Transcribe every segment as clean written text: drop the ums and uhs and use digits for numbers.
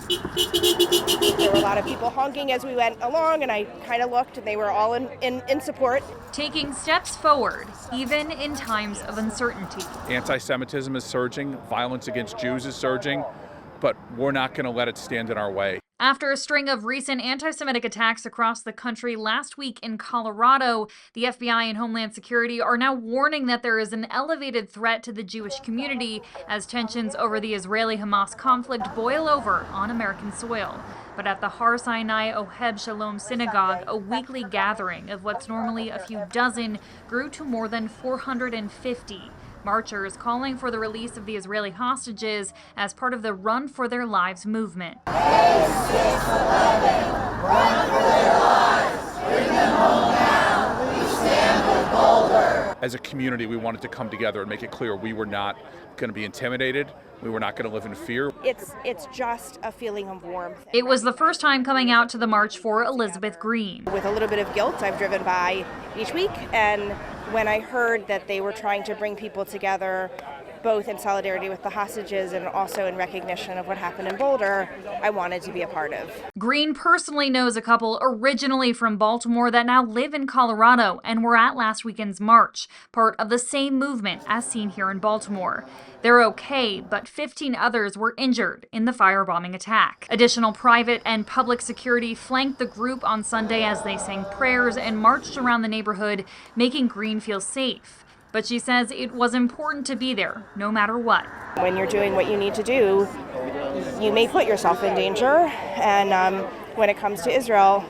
There were a lot of people honking as we went along, and I kind of looked, and they were all in support. Taking steps forward, even in times of uncertainty. Anti-Semitism is surging, violence against Jews is surging, but we're not going to let it stand in our way. After a string of recent anti-Semitic attacks across the country last week in Colorado, the FBI and Homeland Security are now warning that there is an elevated threat to the Jewish community as tensions over the Israeli-Hamas conflict boil over on American soil. But at the Har Sinai-Oheb Shalom Synagogue, a weekly gathering of what's normally a few dozen grew to more than 450. Marchers calling for the release of the Israeli hostages as part of the Run for Their Lives movement. 611, run for their lives, bring them home now, we stand with Boulder. As a community, we wanted to come together and make it clear we were not going to be intimidated. We were not going to live in fear. It's just a feeling of warmth. It was the first time coming out to the march for Elizabeth Green. With a little bit of guilt, I've driven by each week, and when I heard that they were trying to bring people together, both in solidarity with the hostages and also in recognition of what happened in Boulder, I wanted to be a part of. Green personally knows a couple originally from Baltimore that now live in Colorado and were at last weekend's march, part of the same movement as seen here in Baltimore. They're okay, but 15 others were injured in the firebombing attack. Additional private and public security flanked the group on Sunday as they sang prayers and marched around the neighborhood, making Green feel safe. But she says it was important to be there, no matter what. When you're doing what you need to do, you may put yourself in danger. And when it comes to Israel,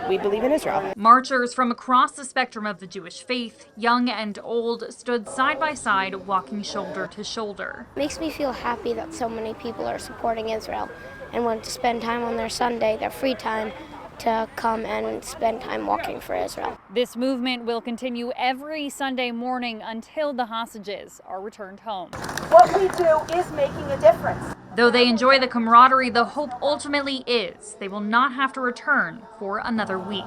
we believe in Israel. Marchers from across the spectrum of the Jewish faith, young and old, stood side by side, walking shoulder to shoulder. It makes me feel happy that so many people are supporting Israel and want to spend time on their Sunday, their free time, to come and spend time walking for Israel. This movement will continue every Sunday morning until the hostages are returned home. What we do is making a difference. Though they enjoy the camaraderie, the hope ultimately is they will not have to return for another week.